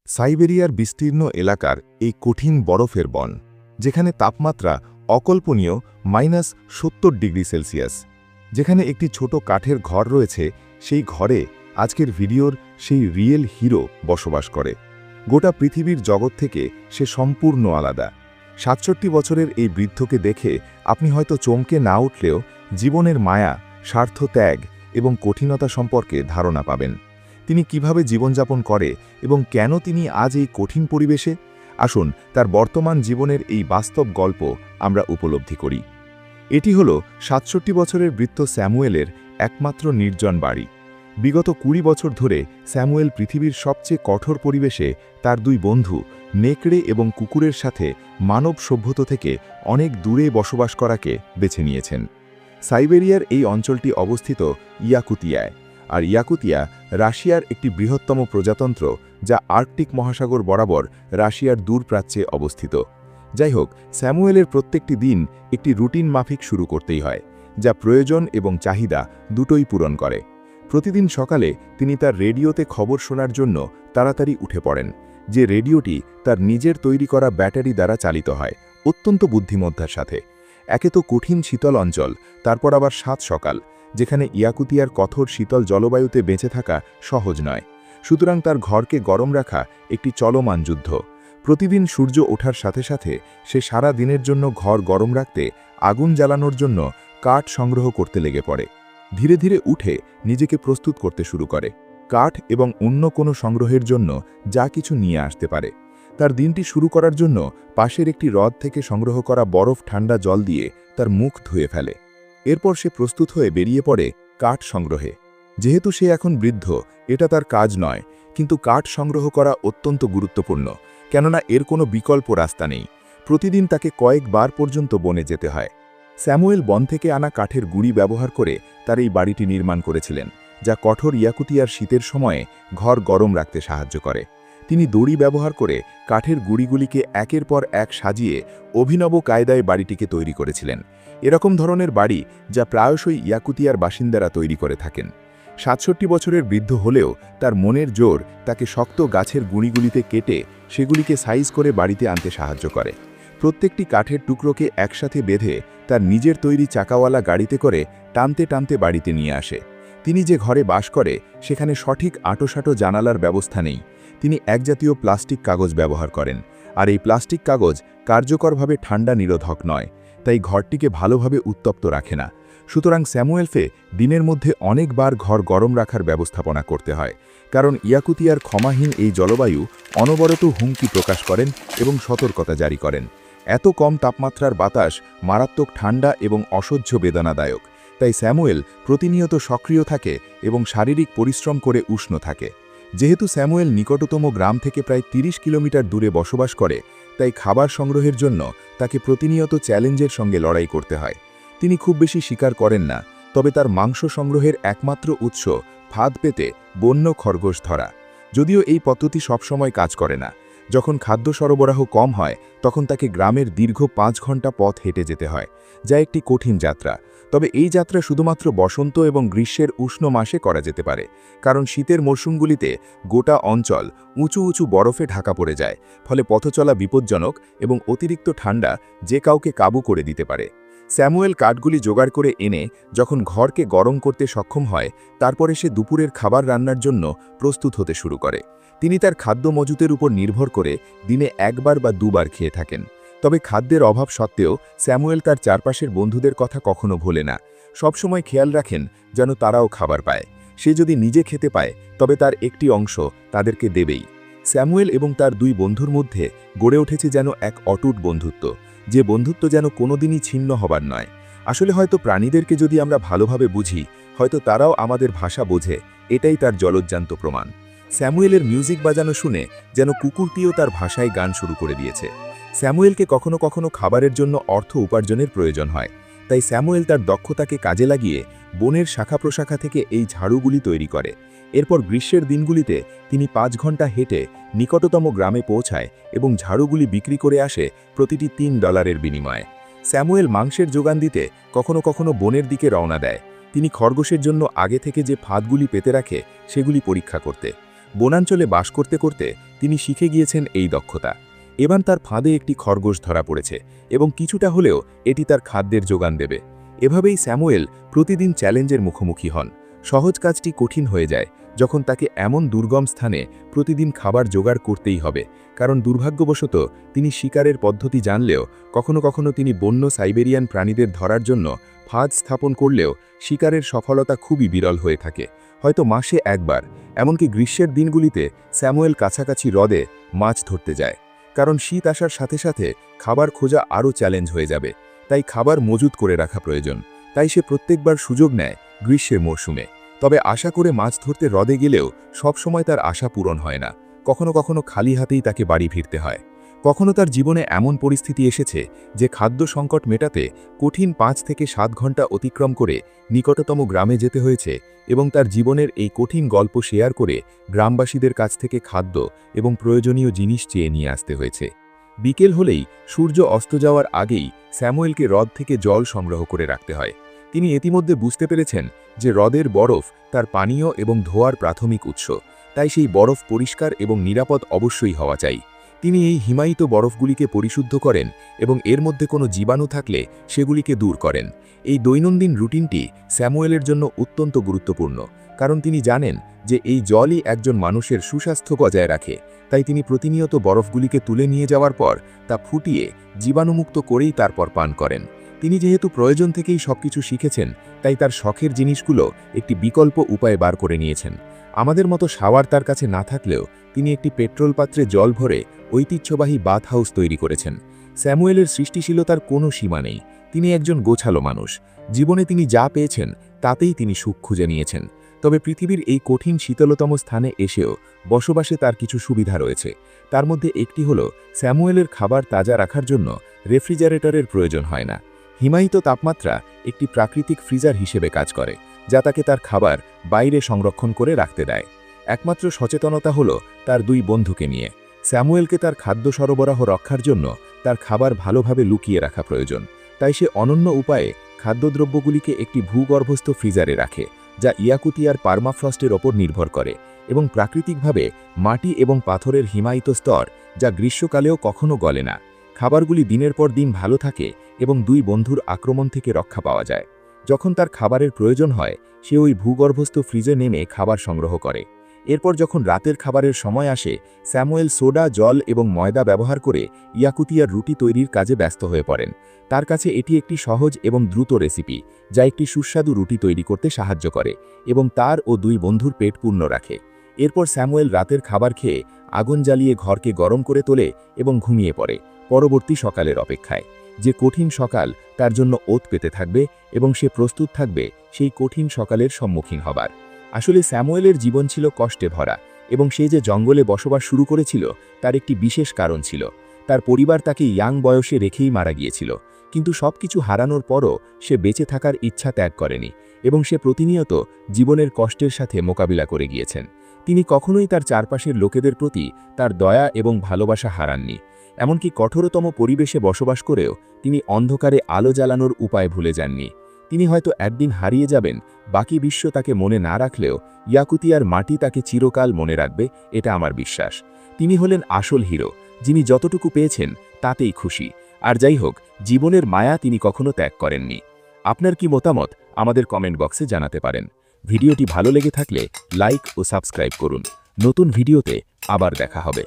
সাইবেরিয়ার বিস্তীর্ণ এলাকার এই কঠিন বরফের বন, যেখানে তাপমাত্রা অকল্পনীয় -70°C, যেখানে একটি ছোট কাঠের ঘর রয়েছে, সেই ঘরে আজকের ভিডিওর সেই রিয়েল হিরো বসবাস করে। গোটা পৃথিবীর জগৎ থেকে সে সম্পূর্ণ আলাদা। ৬৭ বছরের এই বৃদ্ধকে দেখে আপনি হয়তো চমকে না উঠলেও জীবনের মায়া, স্বার্থ ত্যাগ এবং কঠিনতা সম্পর্কে ধারণা পাবেন। তিনি কিভাবে জীবনযাপন করে এবং কেন তিনি আজ এই কঠিন পরিবেশে, আসুন তার বর্তমান জীবনের এই বাস্তব গল্প আমরা উপলব্ধি করি। এটি হল ৬৭ বছরের বৃদ্ধ স্যামুয়েলের একমাত্র নির্জন বাড়ি। বিগত ২০ বছর ধরে স্যামুয়েল পৃথিবীর সবচেয়ে কঠোর পরিবেশে তার দুই বন্ধু নেকড়ে এবং কুকুরের সাথে মানব সভ্যতা থেকে অনেক দূরে বসবাস করাকে বেছে নিয়েছেন। সাইবেরিয়ার এই অঞ্চলটি অবস্থিত ইয়াকুতিয়ায়, আর ইয়াকুতিয়া রাশিয়ার একটি বৃহত্তম প্রজাতন্ত্র, যা আর্কটিক মহাসাগর বরাবর রাশিয়ার দূরপ্রাচ্যে অবস্থিত। যাই হোক, স্যামুয়েলের প্রত্যেকটি দিন একটি রুটিন মাফিক শুরু করতেই হয়, যা প্রয়োজন এবং চাহিদা দুটোই পূরণ করে। প্রতিদিন সকালে তিনি তার রেডিওতে খবর শোনার জন্য তাড়াতাড়ি উঠে পড়েন, যে রেডিওটি তার নিজের তৈরি করা ব্যাটারি দ্বারা চালিত হয়, অত্যন্ত বুদ্ধিমত্তার সাথে। একে তো কঠিন শীতল অঞ্চল, তারপর আবার সাত সকাল, যেখানে ইয়াকুতিয়ার কঠোর শীতল জলবায়ুতে বেঁচে থাকা সহজ নয়। সুতরাং তার ঘরকে গরম রাখা একটি চলমান যুদ্ধ। প্রতিদিন সূর্য ওঠার সাথে সাথে সে সারা দিনের জন্য ঘর গরম রাখতে আগুন জ্বালানোর জন্য কাঠ সংগ্রহ করতে লেগে পড়ে। ধীরে ধীরে উঠে নিজেকে প্রস্তুত করতে শুরু করে, কাঠ এবং অন্য কোনো সংগ্রহের জন্য যা কিছু নিয়ে আসতে পারে। তার দিনটি শুরু করার জন্য পাশের একটি হ্রদ থেকে সংগ্রহ করা বরফ ঠান্ডা জল দিয়ে তার মুখ ধুয়ে ফেলে। এরপর সে প্রস্তুত হয়ে বেরিয়ে পড়ে কাঠ সংগ্রহে। যেহেতু সে এখন বৃদ্ধ, এটা তার কাজ নয়, কিন্তু কাঠ সংগ্রহ করা অত্যন্ত গুরুত্বপূর্ণ, কেননা এর কোনো বিকল্প রাস্তা নেই। প্রতিদিন তাকে কয়েকবার পর্যন্ত বনে যেতে হয়। স্যামুয়েল বন থেকে আনা কাঠের গুঁড়ি ব্যবহার করে তার এই বাড়িটি নির্মাণ করেছিলেন, যা কঠোর ইয়াকুতিয়ার শীতের সময়ে ঘর গরম রাখতে সাহায্য করে। তিনি দড়ি ব্যবহার করে কাঠের গুঁড়িগুলিকে একের পর এক সাজিয়ে অভিনব কায়দায় বাড়িটিকে তৈরি করেছিলেন। এরকম ধরনের বাড়ি যা প্রায়শই ইয়াকুতিয়ার বাসিন্দারা তৈরি করে থাকেন। ৬৭ বছরের বৃদ্ধ হলেও তার মনের জোর তাকে শক্ত গাছের গুঁড়িগুলিতে কেটে সেগুলিকে সাইজ করে বাড়িতে আনতে সাহায্য করে। প্রত্যেকটি কাঠের টুকরোকে একসাথে বেঁধে তার নিজের তৈরি চাকাওয়ালা গাড়িতে করে টানতে টানতে বাড়িতে নিয়ে আসে। তিনি যে ঘরে বাস করে সেখানে সঠিক আঁটোসাঁটো জানালার ব্যবস্থা নেই। তিনি একজাতীয় প্লাস্টিক কাগজ ব্যবহার করেন, আর এই প্লাস্টিক কাগজ কার্যকরভাবে ঠান্ডা নিরোধক নয়, তাই ঘরটিকে ভালোভাবে উত্তপ্ত রাখে না। সুতরাং স্যামুয়েলকে দিনের মধ্যে অনেকবার ঘর গরম রাখার ব্যবস্থাপনা করতে হয়, কারণ ইয়াকুতিয়ার ক্ষমাহীন এই জলবায়ু অনবরত হুমকি প্রকাশ করেন এবং সতর্কতা জারি করেন। এত কম তাপমাত্রার বাতাস মারাত্মক ঠান্ডা এবং অসহ্য বেদনাদায়ক, তাই স্যামুয়েল প্রতিনিয়ত সক্রিয় থাকে এবং শারীরিক পরিশ্রম করে উষ্ণ থাকে। যেহেতু স্যামুয়েল নিকটতম গ্রাম থেকে প্রায় ৩০ কিলোমিটার দূরে বসবাস করে, তাই খাবার সংগ্রহের জন্য তাকে প্রতিনিয়ত চ্যালেঞ্জের সঙ্গে লড়াই করতে হয়। তিনি খুব বেশি শিকার করেন না, তবে তার মাংস সংগ্রহের একমাত্র উৎস ফাঁদ পেতে বন্য খরগোশ ধরা। যদিও এই পদ্ধতি সবসময় কাজ করে না। যখন খাদ্য সরবরাহ কম হয়, তখন তাকে গ্রামের দীর্ঘ ৫ ঘন্টা পথ হেঁটে যেতে হয়, যা একটি কঠিন যাত্রা। তবে এই যাত্রা শুধুমাত্র বসন্ত এবং গ্রীষ্মের উষ্ণ মাসে করা যেতে পারে, কারণ শীতের মরশুমগুলিতে গোটা অঞ্চল উঁচু উঁচু বরফে ঢাকা পড়ে যায়, ফলে পথচলা বিপজ্জনক এবং অতিরিক্ত ঠান্ডা যে কাউকে কাবু করে দিতে পারে। স্যামুয়েল কাঠগুলি জোগাড় করে এনে যখন ঘরকে গরম করতে সক্ষম হয়, তারপরে সে দুপুরের খাবার রান্নার জন্য প্রস্তুত হতে শুরু করে। তিনি তার খাদ্য মজুতের উপর নির্ভর করে দিনে একবার বা দুবার খেয়ে থাকেন। তবে খাদ্যের অভাব সত্ত্বেও স্যামুয়েল তার চারপাশের বন্ধুদের কথা কখনো ভোলে না। সবসময় খেয়াল রাখেন যেন তারাও খাবার পায়। সে যদি নিজে খেতে পায়, তবে তার একটি অংশ তাদেরকে দেবেই। স্যামুয়েল এবং তার দুই বন্ধুর মধ্যে গড়ে উঠেছে যেন এক অটুট বন্ধুত্ব, যে বন্ধুত্ব যেন কোনোদিনই ছিন্ন হবার নয়। আসলে হয়তো প্রাণীদেরকে যদি আমরা ভালোভাবে বুঝি, হয়তো তারাও আমাদের ভাষা বোঝে, এটাই তার জলজ্জান্ত প্রমাণ। স্যামুয়েলের মিউজিক বাজানো শুনে যেন কুকুরটিও তার ভাষায় গান শুরু করে দিয়েছে। স্যামুয়েলকে কখনো কখনো খাবারের জন্য অর্থ উপার্জনের প্রয়োজন হয়, তাই স্যামুয়েল তার দক্ষতাকে কাজে লাগিয়ে বনের শাখা প্রশাখা থেকে এই ঝাড়ুগুলি তৈরি করে। এরপর গ্রীষ্মের দিনগুলিতে তিনি ৫ ঘন্টা হেঁটে নিকটতম গ্রামে পৌঁছায় এবং ঝাড়ুগুলি বিক্রি করে আসে প্রতিটি $৩ বিনিময়ে। স্যামুয়েল মাংসের যোগান দিতে কখনো কখনো বনের দিকে রওনা দেয়। তিনি খরগোশের জন্য আগে থেকে যে ফাঁদগুলি পেতে রাখে সেগুলি পরীক্ষা করতে। বনাঞ্চলে বাস করতে করতে তিনি শিখে গিয়েছেন এই দক্ষতা। এবার তার ফাঁদে একটি খরগোশ ধরা পড়েছে এবং কিছুটা হলেও এটি তার খাদ্যের যোগান দেবে। এভাবেই স্যামুয়েল প্রতিদিন চ্যালেঞ্জের মুখোমুখি হন। সহজ কাজটি কঠিন হয়ে যায় যখন তাকে এমন দুর্গম স্থানে প্রতিদিন খাবার জোগাড় করতেই হবে, কারণ দুর্ভাগ্যবশত তিনি শিকারের পদ্ধতি জানলেও কখনো কখনো তিনি বন্য সাইবেরিয়ান প্রাণীদের ধরার জন্য ফাঁদ স্থাপন করলেও শিকারের সফলতা খুবই বিরল হয়ে থাকে, হয়তো মাসে একবার। এমনকি গ্রীষ্মের দিনগুলিতে স্যামুয়েল কাছাকাছি হ্রদে মাছ ধরতে যায়, কারণ শীত আসার সাথে সাথে খাবার খোঁজা আরও চ্যালেঞ্জ হয়ে যাবে, তাই খাবার মজুত করে রাখা প্রয়োজন। তাই সে প্রত্যেকবার সুযোগ নেয় গ্রীষ্মের মরশুমে। তবে আশা করে মাছ ধরতে হ্রদে গেলেও সবসময় তার আশা পূরণ হয় না। কখনো কখনো খালি হাতেই তাকে বাড়ি ফিরতে হয়। কখনো তার জীবনে এমন পরিস্থিতি এসেছে যে খাদ্য সংকট মেটাতে কঠিন 5 থেকে 7 ঘন্টা অতিক্রম করে নিকটতম গ্রামে যেতে হয়েছে এবং তার জীবনের এই কঠিন গল্প শেয়ার করে গ্রামবাসীদের কাছ থেকে খাদ্য এবং প্রয়োজনীয় জিনিস চেয়ে নিয়ে আসতে হয়েছে। বিকেল হলেই সূর্য অস্ত যাওয়ার আগেই স্যামুয়েলকে হ্রদ থেকে জল সংগ্রহ করে রাখতে হয়। তিনি ইতিমধ্যে বুঝতে পেরেছেন যে হ্রদের বরফ তার পানীয় এবং ধোয়ার প্রাথমিক উৎস, তাই সেই বরফ পরিষ্কার এবং নিরাপদ অবশ্যই হওয়া চাই। তিনি এই হিমায়িত বরফগুলিকে পরিশুদ্ধ করেন এবং এর মধ্যে কোনো জীবাণু থাকলে সেগুলিকে দূর করেন। এই দৈনন্দিন রুটিনটি স্যামুয়েলের জন্য অত্যন্ত গুরুত্বপূর্ণ, কারণ তিনি জানেন যে এই জলই একজন মানুষের সুস্বাস্থ্য বজায় রাখে। তাই তিনি প্রতিনিয়ত বরফগুলিকে তুলে নিয়ে যাওয়ার পর তা ফুটিয়ে জীবাণুমুক্ত করেই তারপর পান করেন। তিনি যেহেতু প্রয়োজন থেকেই সবকিছু শিখেছেন, তাই তার শখের জিনিসগুলো একটি বিকল্প উপায়ে বার করে নিয়েছেন। আমাদের মতো শাওয়ার তার কাছে না থাকলেও তিনি একটি পেট্রোল পাত্রে জল ভরে ঐতিহ্যবাহী বাথ হাউস তৈরি করেছেন। স্যামুয়েলের সৃষ্টিশীলতার কোনো সীমা নেই। তিনি একজন গোছালো মানুষ। জীবনে তিনি যা পেয়েছেন তাতেই তিনি সুখ খুঁজে নিয়েছেন। তবে পৃথিবীর এই কঠিন শীতলতম স্থানে এসেও বসবাসে তার কিছু সুবিধা রয়েছে। তার মধ্যে একটি হলো স্যামুয়েলের খাবার তাজা রাখার জন্য রেফ্রিজারেটরের প্রয়োজন হয় না। হিমায়িত তাপমাত্রা একটি প্রাকৃতিক ফ্রিজার হিসেবে কাজ করে, যা তাকে তার খাবার বাইরে সংরক্ষণ করে রাখতে দেয়। একমাত্র সচেতনতা হলো তার 2 বন্ধুকে নিয়ে। স্যামুয়েলকে তার খাদ্য সরবরাহ রক্ষার জন্য তার খাবার ভালোভাবে লুকিয়ে রাখা প্রয়োজন, তাই সে অনন্য উপায়ে খাদ্যদ্রব্যগুলিকে একটি ভূগর্ভস্থ ফ্রিজারে রাখে, যা ইয়াকুতিয়ার পার্মাফ্রস্টের ওপর নির্ভর করে এবং প্রাকৃতিকভাবে মাটি এবং পাথরের হিমায়িত স্তর, যা গ্রীষ্মকালেও কখনো গলে না। খাবারগুলি দিনের পর দিন ভালো থাকে এবং 2 বন্ধুর আক্রমণ থেকে রক্ষা পাওয়া যায়। যখন তার খাবারের প্রয়োজন হয়, সে ওই ভূগর্ভস্থ ফ্রিজে নেমে খাবার সংগ্রহ করে। এরপর যখন রাতের খাবারের সময় আসে, স্যামুয়েল সোডা, জল এবং ময়দা ব্যবহার করে ইয়াকুতিয়ার রুটি তৈরির কাজে ব্যস্ত হয়ে পড়েন। তার কাছে এটি একটি সহজ এবং দ্রুত রেসিপি, যা একটি সুস্বাদু রুটি তৈরি করতে সাহায্য করে এবং তার ও 2 বন্ধুর পেট পূর্ণ রাখে। এরপর স্যামুয়েল রাতের খাবার খেয়ে আগুন জ্বালিয়ে ঘরকে গরম করে তোলে এবং ঘুমিয়ে পড়ে পরবর্তী সকালের অপেক্ষায়। যে কঠিন সকাল তার জন্য ওত পেতে থাকবে এবং সে প্রস্তুত থাকবে সেই কঠিন সকালের সম্মুখীন হবার। আসলে স্যামুয়েলের জীবন ছিল কষ্টে ভরা এবং সে যে জঙ্গলে বসবাস শুরু করেছিল তার একটি বিশেষ কারণ ছিল। তার পরিবার তাকে ইয়াং বয়সে রেখেই মারা গিয়েছিল, কিন্তু সবকিছু হারানোর পরও সে বেঁচে থাকার ইচ্ছা ত্যাগ করেনি এবং সে প্রতিনিয়ত জীবনের কষ্টের সাথে মোকাবিলা করে গিয়েছেন। তিনি কখনোই তার চারপাশের লোকেদের প্রতি তার দয়া এবং ভালোবাসা হারাননি। এমনকি কঠোরতম পরিবেশে বসবাস করেও তিনি অন্ধকারে আলো জ্বালানোর উপায় ভুলে যাননি। তিনি হয়তো একদিন হারিয়ে যাবেন, বাকি বিশ্ব তাকে মনে না রাখলেও ইয়াকুতিয়ার মাটি তাকে চিরকাল মনে রাখবে, এটা আমার বিশ্বাস। তিনি হলেন আসল হিরো, যিনি যতটুকু পেয়েছেন তাতেই খুশি। আর যাই হোক, জীবনের মায়া তিনি কখনো ত্যাগ করেননি। আপনার কি মতামত আমাদের কমেন্ট বক্সে জানাতে পারেন। ভিডিওটি ভালো লেগে থাকলে লাইক ও সাবস্ক্রাইব করুন। নতুন ভিডিওতে আবার দেখা হবে।